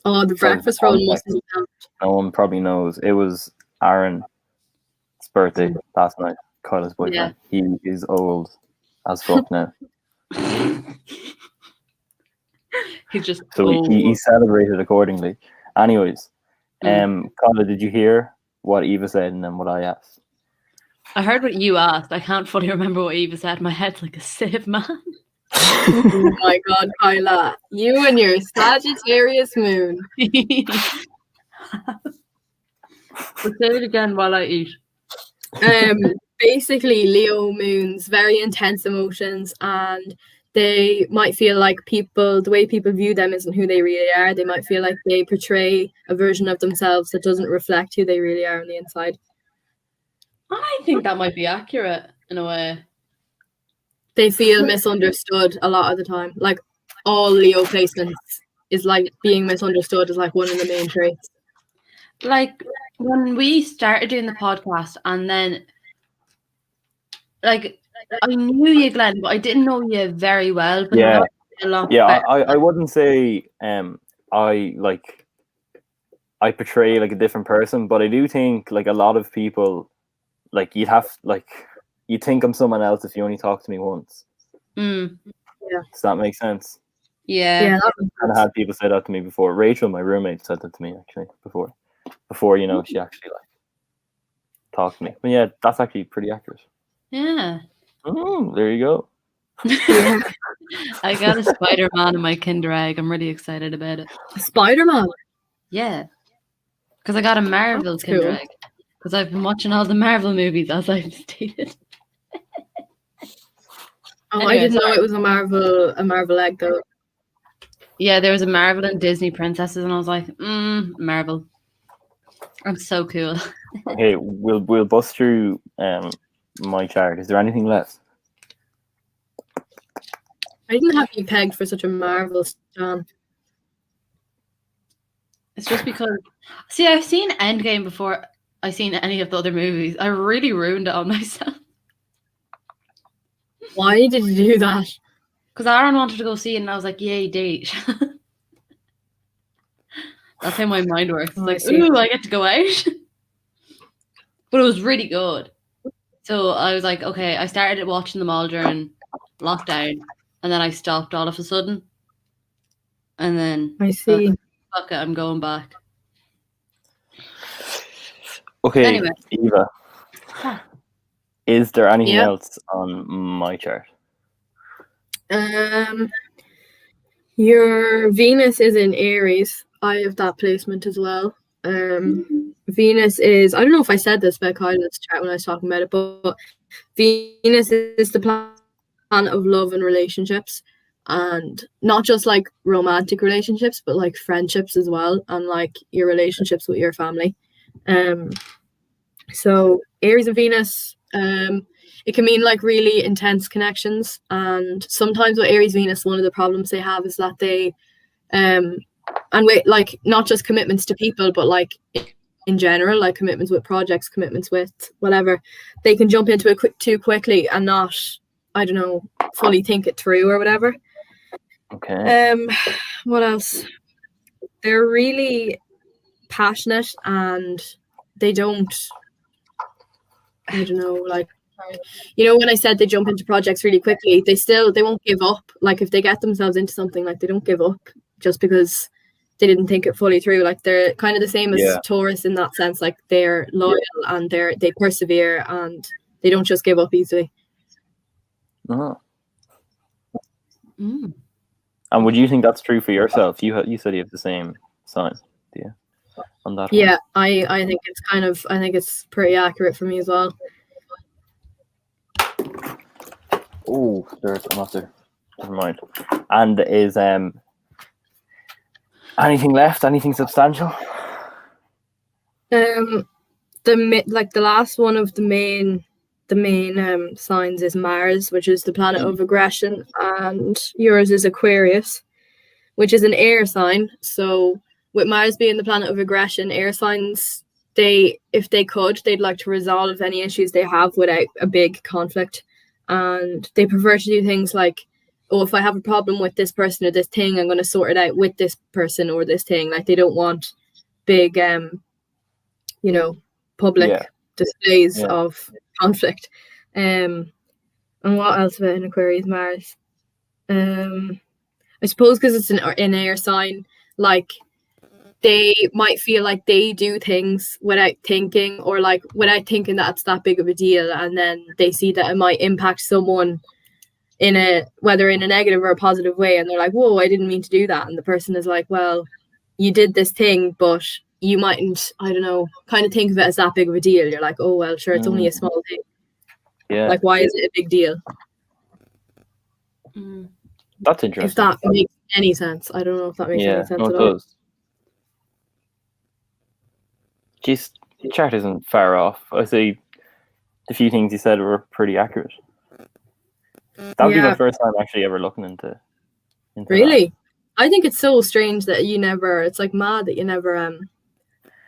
Oh, the breakfast roll must have helped. No one probably knows. It was Aaron's birthday last night. Kyla's boyfriend. Yeah. He is old as fuck now. He's just so he celebrated accordingly. Anyways, Kyla, did you hear what Eva said and then what I asked? I heard what you asked. I can't fully remember what Eva said. My head's like a sieve, man. Oh my god, Kyla. You and your Sagittarius moon. But say it again while I eat. Basically, Leo moons, very intense emotions, and they might feel like the way people view them isn't who they really are. They might feel like they portray a version of themselves that doesn't reflect who they really are on the inside. I think that might be accurate in a way. They feel misunderstood a lot of the time. Like all Leo placements is like being misunderstood is like one of the main traits. Like when we started doing the podcast, and then like I knew you, Glenn, but I didn't know you very well. But Yeah. now I know you a lot Yeah, better. I wouldn't say I portray like a different person, but I do think like a lot of people, like you think I'm someone else if you only talk to me once. Mm. Yeah. Does that make sense? Yeah. And I had people say that to me before. Rachel, my roommate, said that to me actually before she actually like talked to me. But yeah, that's actually pretty accurate. Yeah. There you go. Yeah. I got a Spider-Man in my Kinder Egg. I'm really excited about it. Spider-Man. Yeah. Because I got a Marvel That's Kinder cool. Egg. Because I've been watching all the Marvel movies, as I've stated. Oh, Anyway, I didn't know sorry. it was a Marvel egg though. Yeah, there was a Marvel and Disney princesses, and I was like, Marvel. I'm so cool. Okay, we'll bust through my chart. Is there anything left? I didn't have you pegged for such a Marvel stan. It's just because, see, I've seen Endgame before I've seen any of the other movies. I really ruined it on myself. Why did you do that? Because Aaron wanted to go see it, and I was like, yay, date. That's how my mind works. It's Oh, I like, see. ooh, I get to go out. But it was really good. So I was like, okay, I started watching them all during lockdown, and then I stopped all of a sudden. And then I see. fuck it, I'm going back. Okay, Anyway. Eva. Huh. Is there anything Yep. else on my chart? Your Venus is in Aries. I have that placement as well. Venus is, I don't know if I said this back in this chat when I was talking about it, but Venus is the planet of love and relationships, and not just like romantic relationships, but like friendships as well, and like your relationships with your family. So Aries and Venus, it can mean like really intense connections, and sometimes with Aries Venus, one of the problems they have is that they and with like not just commitments to people, but like in general, like commitments with projects, commitments with whatever, they can jump into it too quickly and not, I don't know, fully think it through or whatever. Okay. What else? They're really passionate, and they don't, I don't know, like, you know, when I said they jump into projects really quickly, they won't give up. Like if they get themselves into something, like they don't give up just because they didn't think it fully through. Like they're kind of the same as Taurus in that sense. Like they're loyal and they persevere, and they don't just give up easily. Uh-huh. And would you think that's true for yourself? You said you have the same sign, do you? On that Yeah, one. I think it's pretty accurate for me as well. Oh, there's another. Never mind. And is anything left? Anything substantial? The last one of the main signs is Mars, which is the planet of aggression, and yours is Aquarius, which is an air sign. So with Mars being the planet of aggression, air signs, if they could, they'd like to resolve any issues they have without a big conflict, and they prefer to do things like, oh, if I have a problem with this person or this thing, I'm going to sort it out with this person or this thing. Like they don't want big public displays of conflict. And what else about an Aquarius Mars? I suppose because it's an air sign, like they might feel like they do things without thinking, or like without thinking that it's that big of a deal, and then they see that it might impact someone whether in a negative or a positive way, and they're like, whoa, I didn't mean to do that, and the person is like, well, you did this thing, but you mightn't, I don't know, kind of think of it as that big of a deal. You're like, oh well, sure, it's only a small thing. Yeah. Like, why is it a big deal? That's If interesting. that makes any sense. I don't know if that makes any Yeah, sense no, at it all. does. Jeez, the chart isn't far off. I say the few things you said were pretty accurate. That would be my Yeah, first time actually ever looking into that. really. I think it's so strange that you never. It's like mad that you never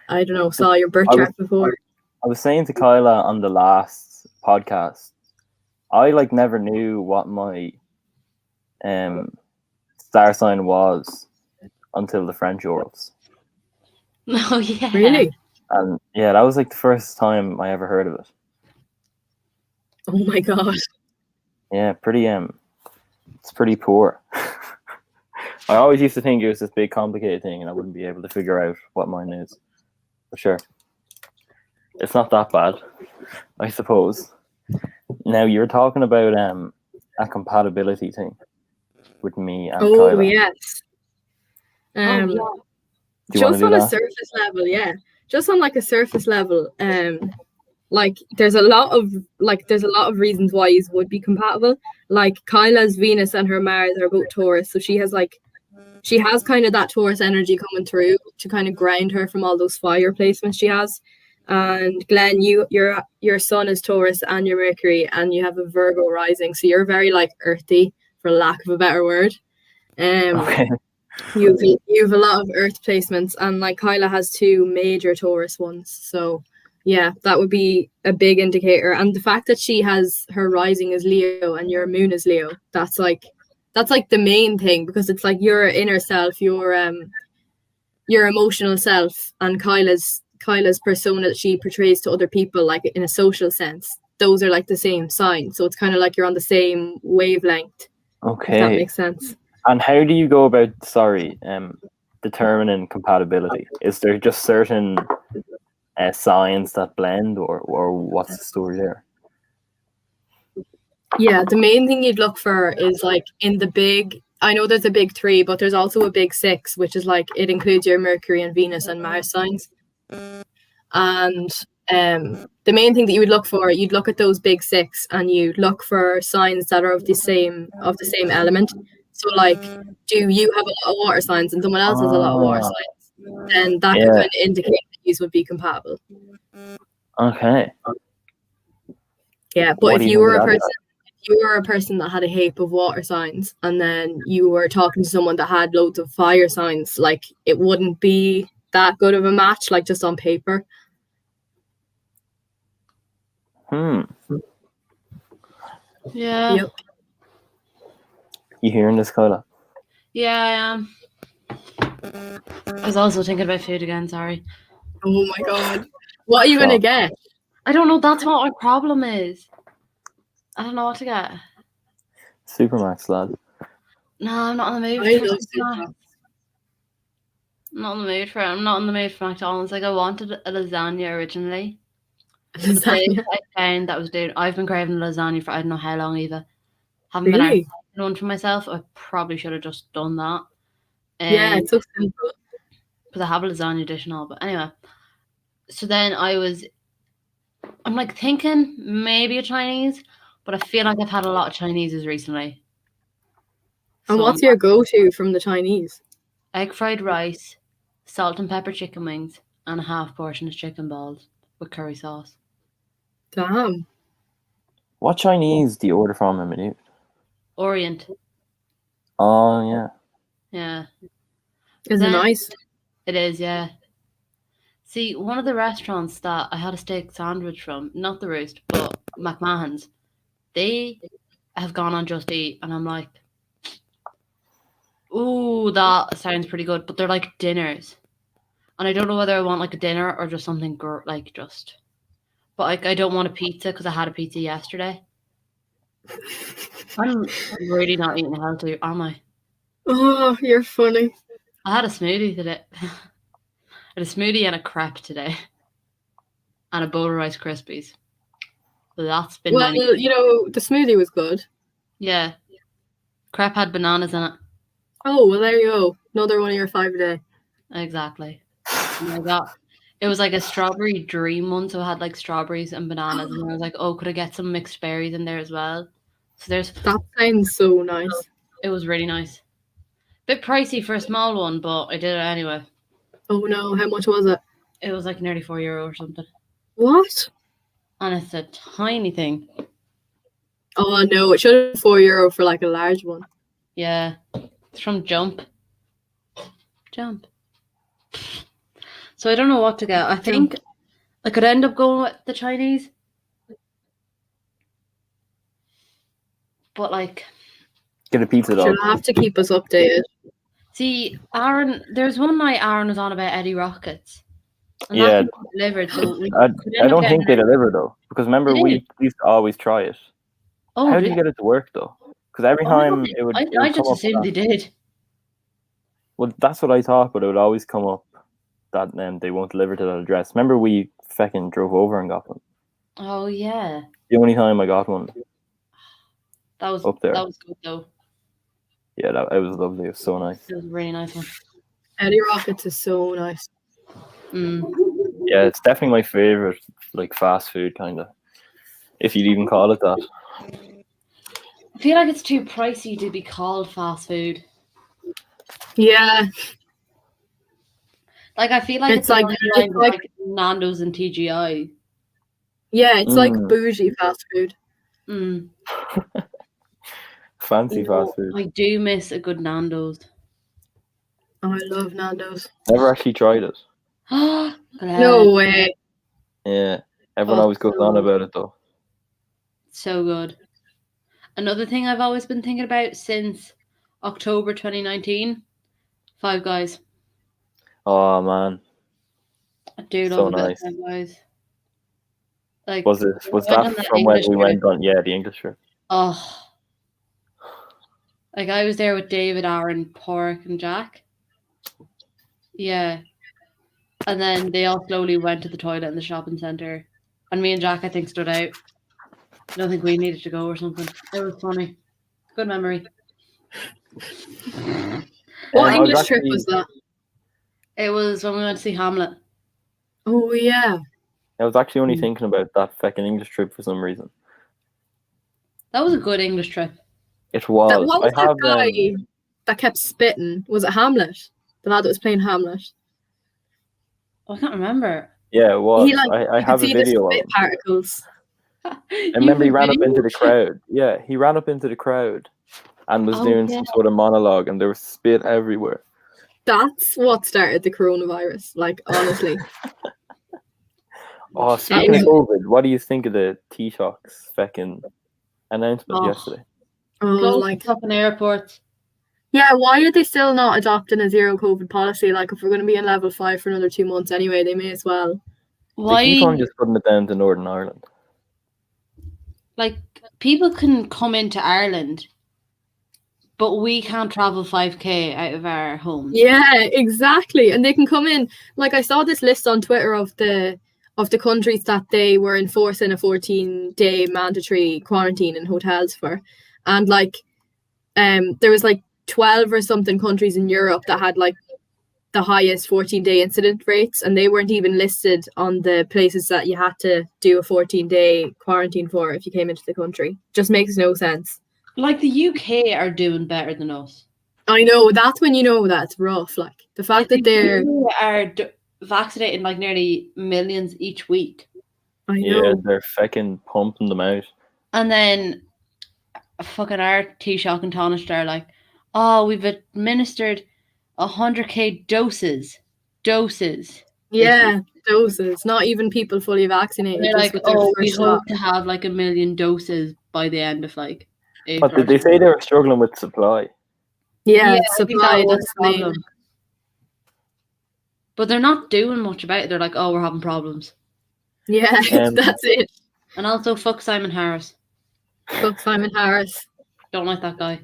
I don't know, saw your birth I was chart before. I was saying to Kyla on the last podcast, I like never knew what my star sign was until the French Orals. Oh yeah. Really? And yeah, that was like the first time I ever heard of it. Oh my god. Yeah, pretty it's pretty poor. I always used to think it was this big complicated thing and I wouldn't be able to figure out what mine is. But sure. It's not that bad, I suppose. Now you're talking about a compatibility thing with me and Oh Kyla. yes. Oh yeah. Do you want Just to on do a that? surface level, yeah. Just on like a surface level, like there's a lot of reasons why you would be compatible. Like Kyla's Venus and her Mars are both Taurus, so she has kind of that Taurus energy coming through to kind of grind her from all those fire placements she has. And Glenn, your sun is Taurus and your Mercury, and you have a Virgo rising, so you're very like earthy, for lack of a better word. Okay. You've a lot of Earth placements, and like Kyla has 2 major Taurus ones, so yeah, that would be a big indicator. And the fact that she has her rising is Leo and your moon is Leo, that's like the main thing, because it's like your inner self, your emotional self, and Kyla's persona that she portrays to other people, like in a social sense, those are like the same sign. So it's kind of like you're on the same wavelength. If that Okay. makes sense. And how do you go about determining compatibility? Is there just certain signs that blend, or what's the story there? Yeah, the main thing you'd look for is like in the big. I know there's a big 3, but there's also a big 6, which is like it includes your Mercury and Venus and Mars signs. And the main thing that you would look for, you'd look at those big 6, and you look for signs that are of the same element. So like, do you have a lot of water signs and someone else has a lot of water signs? Then that can kind of indicate that you would be compatible. Okay. Yeah, but if you were a person that had a heap of water signs, and then you were talking to someone that had loads of fire signs, like it wouldn't be that good of a match, like just on paper. Yeah. Yep. You hearing this, Kyla? Yeah, I am. I was also thinking about food again, sorry. Oh my god. What are you gonna get? I don't know, that's what my problem is. I don't know what to get. Supermax, lad. No, I'm not in the mood I for love Supermax. I'm not in the mood for it. I'm not in the mood for McDonald's. Like, I wanted a lasagna originally. The place I found that was doing, I've been craving lasagna for I don't know how long either. Haven't been able to find one for myself. I probably should have just done that. Yeah, it's so simple. Because I have a lasagna dish and all. But anyway, so then I'm like thinking maybe a Chinese, but I feel like I've had a lot of Chineses recently. And what's your go-to from the Chinese? Egg fried rice, salt and pepper chicken wings, and a half portion of chicken balls with curry sauce. Damn. What Chinese do you order from in Minute? Orient. Oh, yeah. Yeah. Is it nice? It is, yeah. See, one of the restaurants that I had a steak sandwich from, not the Roost, but McMahon's, they have gone on Just Eat, and I'm like, ooh, that sounds pretty good. But they're like dinners, and I don't know whether I want like a dinner or just something like just. But like, I don't want a pizza because I had a pizza yesterday. I'm really not eating healthy, am I? Oh, you're funny. I had a smoothie today. I had a smoothie and a crepe today, and a bowl of Rice Krispies. So that's been well, you know, the smoothie was good. Yeah. Crepe had bananas in it. Oh, well, there you go. Another one of your 5 a day. Exactly. It was like a strawberry dream one, so it had like strawberries and bananas, and I was like, oh, could I get some mixed berries in there as well? So that sounds so nice. It was really nice. Bit pricey for a small one, but I did it anyway. Oh no, how much was it? It was like nearly €4 or something. What? And it's a tiny thing. Oh no, it should have been €4 for like a large one. Yeah. It's from Jump. So I don't know what to get. I think I could end up going with the Chinese. But like, Get a pizza dog. You'll have to keep us updated. see, Aaron, there's one night Aaron was on about Eddie Rockets. And Yeah. that was delivered, so we I could end up don't getting think they deliver though, because remember They we used to always try it. Oh, How did do you get it to work though? Because every I time don't- it would I just come up. assumed they did. Well, that's what I thought, but it would always come up that they won't deliver to that address. Remember we fucking drove over and got one. Oh yeah, The only time I got one. that was Up there. That was good though. Yeah, it was lovely. It was so nice. It was a really nice one. Eddie Rockets is so nice. Yeah, it's definitely my favorite, like fast food kind of, if you'd even call it that. I feel like it's too pricey to be called fast food. Yeah, Like I feel like It's like- like Nando's and TGI. yeah, it's like Mm. bougie fast food. Mm. Fancy You know, fast food. I do miss a good Nando's. Oh, I love Nando's. Never actually tried it. No way. Yeah, everyone Oh, always goes on so- about it though. So good. Another thing I've always been thinking about since October 2019, Five Guys. Oh man, I do So love a bit nice. of Five Guys. Like, was we that went on that from when English we trip. went on? Yeah, the English trip. Oh. Like I was there with David, Aaron, Pork, and Jack. Yeah. And then they all slowly went to the toilet in the shopping centre. And me and Jack, I think, stood out. I don't think we needed to go or something. It was funny. Good memory. What I was English trip actually- was that? It was when we went to see Hamlet. Oh yeah. I was actually only thinking about that fucking English trip for some reason. That was a good English trip. It was. What was I have that guy that kept spitting? Was it Hamlet? The lad that was playing Hamlet. Oh, I can't remember. yeah, it was. He, like, I You have could a see the video of spit him. particles. I remember he ran up into the crowd. Yeah, he ran up into the crowd and was Oh, doing yeah. some sort of monologue, and there was spit everywhere. That's what started the coronavirus. Like honestly. Oh, speaking was- of COVID, what do you think of the Taoiseach's fucking announcement Oh. yesterday? Oh, Close like fucking airports. yeah. Why are they still not adopting a zero COVID policy? Like if we're going to be in level 5 for another 2 months anyway, they may as well. They keep on Why? just putting it down to Northern Ireland. Like, people can come into Ireland, but we can't travel 5K out of our homes. Yeah, exactly. And they can come in. Like I saw this list on Twitter of the countries that they were enforcing a 14-day mandatory quarantine in hotels for, and like there was like 12 or something countries in Europe that had like the highest 14-day incident rates, and they weren't even listed on the places that you had to do a 14-day quarantine for if you came into the country. Just makes no sense. Like, the UK are doing better than us. I know, that's when you know that's rough. Like the fact that they're They are vaccinating like nearly millions each week. I Yeah, know. they're fucking pumping them out. And then fucking our Taoiseach and Taoiseach are like, oh, we've administered 100k doses. Yeah, doses. Not even people fully vaccinated. They're just like, with their oh, we first shot. hope to have like 1 million doses by the end of like But April. did they say they were struggling with supply? Yeah, I think supply. that was That's the the main. problem. But they're not doing much about it. They're like, oh, we're having problems. Yeah, that's it. And also, fuck Simon Harris. Fuck Simon Harris. Don't like that guy.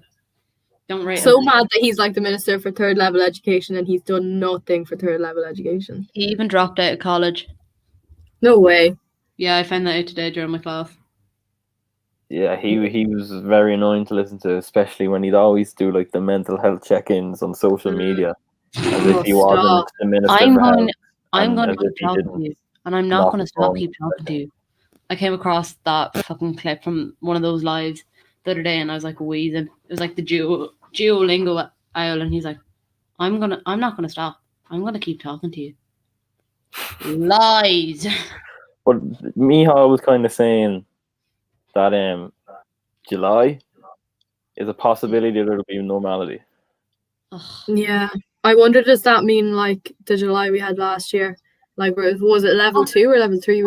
Don't rate So him. mad that he's like the minister for third level education and he's done nothing for third level education. He even dropped out of college. No way. Yeah, I found that out today during my class. Yeah, he was very annoying to listen to, especially when he'd always do like the mental health check-ins on social media, as if he Oh, wasn't stop. the minister I'm for going. health. I'm and going to as keep if he talking didn't to you, and I'm not knock going to his stop phone. keep talking to you. I came across that fucking clip from one of those lives the other day, and I was like wheezing. It was like the Duolingo aisle, and he's like, I'm not gonna stop. I'm gonna keep talking to you. Lies. But Mihal was kind of saying that July is a possibility that it'll be normality. Ugh. Yeah. I wonder, does that mean like the July we had last year? Like, was it level 2 or level 3?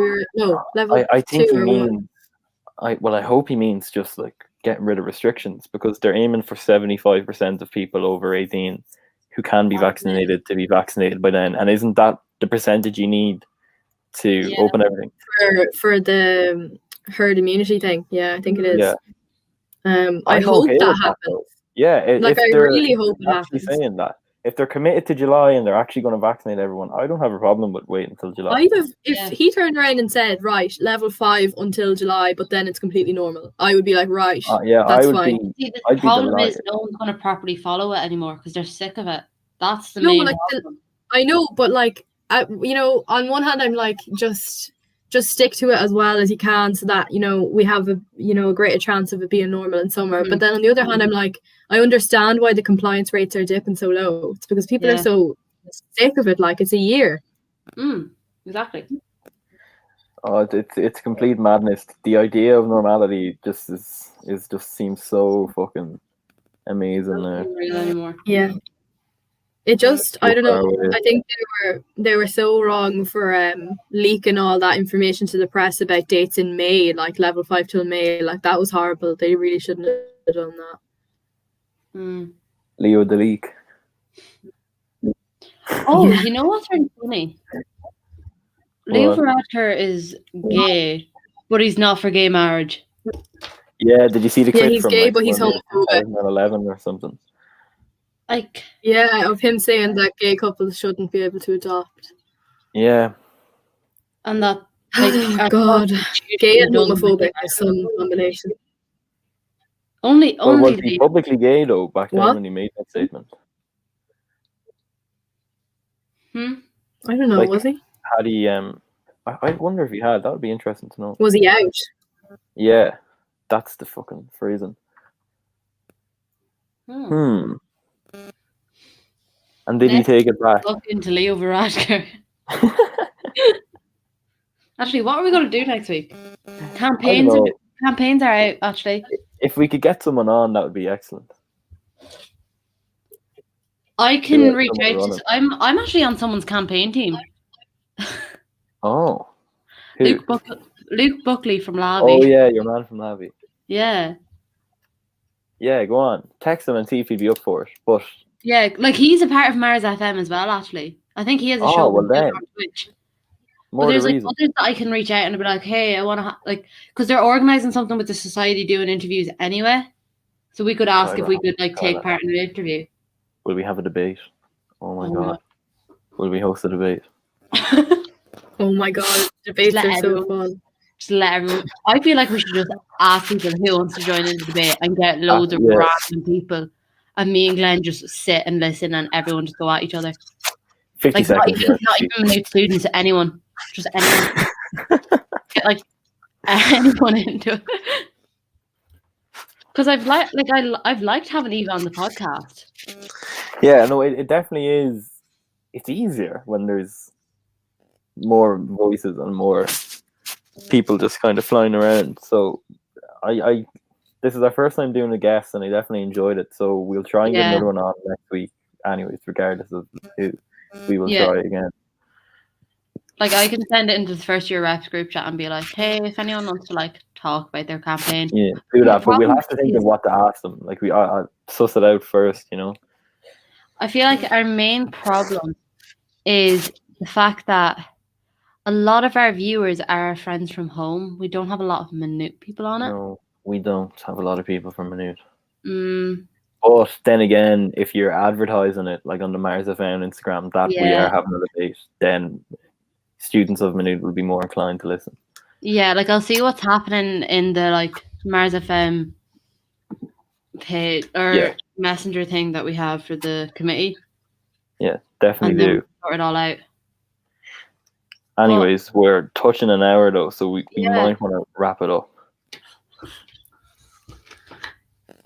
Level I think 2 he or means. I hope he means just like getting rid of restrictions, because they're aiming for 75% of people over 18 who can be vaccinated to be vaccinated by then. And isn't that the percentage you need to open everything? For the herd immunity thing. Yeah, I think it is. Yeah. I I'm hope okay that with happens. though. Yeah, Like, if I they're really hope it actually happens. saying that, if they're committed to July and they're actually going to vaccinate everyone, I don't have a problem with waiting until July. If he turned around and said, right, level 5 until July, but then it's completely normal, I would be like, right, that's fine. See, the I'd be problem is delighted. no one's going to properly follow it anymore because they're sick of it. That's the No, main like, problem. I know, but like, on one hand, I'm like, just stick to it as well as you can, so that we have a greater chance of it being normal in summer. But then on the other hand, I'm like, I understand why the compliance rates are dipping so low. It's because people are so sick of it. Like, it's a year. Exactly. Oh, it's complete madness. The idea of normality just seems so fucking amazing now. Not real anymore. Yeah. It just, I don't know. I think they were so wrong for leaking all that information to the press about dates in May, like level 5 till May. Like, that was horrible. They really shouldn't have done that. Leo the leak. Oh, you know what's really funny? Leo Varadkar is gay, but he's not for gay marriage. Yeah, did you see the clip he's from gay, but he's homophobic. 2011 or something? Like, yeah, of him saying that gay couples shouldn't be able to adopt. Yeah. And that, like, God, gay and homophobic is some combination. Only was he publicly gay though back then when he made that statement? I don't know. Like, was he? Had he? I wonder if he had. That would be interesting to know. Was he out? Yeah, that's the fucking reason. And did he take it back? Look into Leo Varadkar. Actually, what are we going to do next week? Campaigns are out, actually. If we could get someone on, that would be excellent. I can reach out to... I'm actually on someone's campaign team. Oh. Who? Luke Buckley from Lavi. Oh, yeah, your man from Lavi. Yeah. Yeah, go on. Text him and see if he'd be up for it. But yeah, like, he's a part of Mars FM as well, actually. I think he has a show on Twitch. But there's like others that I can reach out and be like, hey, I want to because they're organizing something with the society doing interviews anyway. So we could ask if we could take part in an interview. Will we have a debate? Oh my God. Will we host a debate? Oh my God. Debates are so fun. Just let everyone. I feel like we should just ask people who wants to join in the debate and get loads of random people. And me and Glenn just sit and listen and everyone just go at each other. 50 seconds. Not even minute students, anyone. Just anyone. Get anyone into it. Because I've liked having Eva on the podcast. Yeah, no, it definitely is. It's easier when there's more voices and more people just kind of flying around. So this is our first time doing a guest and I definitely enjoyed it. So we'll try and get another one on next week. Anyways, regardless of who, we will try again. Like, I can send it into the first year reps group chat and be like, hey, if anyone wants to talk about their campaign. Yeah, do that. But we'll have to think of what to ask them. Like, I suss it out first, I feel like our main problem is the fact that a lot of our viewers are our friends from home. We don't have a lot of Minute people on it. No, we don't have a lot of people from Minute. But then again, if you're advertising it, like on the Mars FM Instagram, that we are having a debate, then students of Minute will be more inclined to listen. Yeah, like, I'll see what's happening in the Mars FM page or messenger thing that we have for the committee. Yeah, definitely do. Sort it all out. Anyways, we're touching an hour though, so we might want to wrap it up.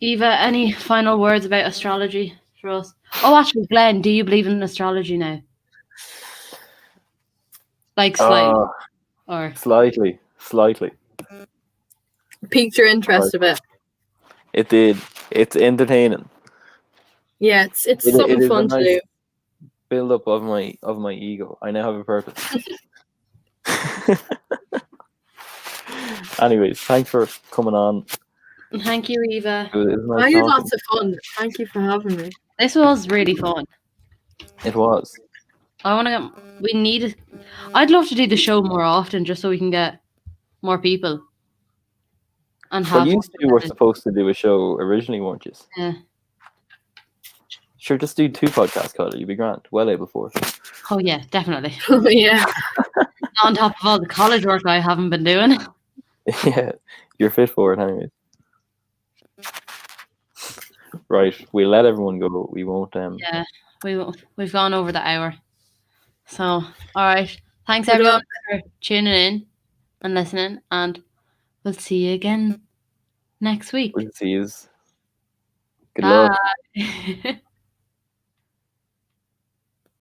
Eva, any final words about astrology for us? Oh, actually, Glenn, do you believe in astrology now? Like slightly, or Slightly. Piqued your interest a bit. It did. It's entertaining. Yeah, it's It something is a fun to nice do. build up of my ego. I now have a purpose. Anyways, thanks for coming on. thank you, Eva. It was nice I had talking. lots of fun. Thank you for having me. This was really fun. It was. I want to. We need. I'd love to do the show more often, just so we can get more people and Well, have. you more two were people. supposed to do a show originally, weren't you? Yeah. Sure, just do 2 podcasts, Carla. You'd be grand. Well able for it. Oh yeah, definitely. Yeah. On top of all the college work I haven't been doing. Yeah, you're fit for it, anyways. Right, we'll let everyone go. We won't. Yeah, we've gone over the hour. So, all right. Thanks Good everyone luck. for tuning in and listening, and we'll see you again next week. We'll see you. Good luck. Bye.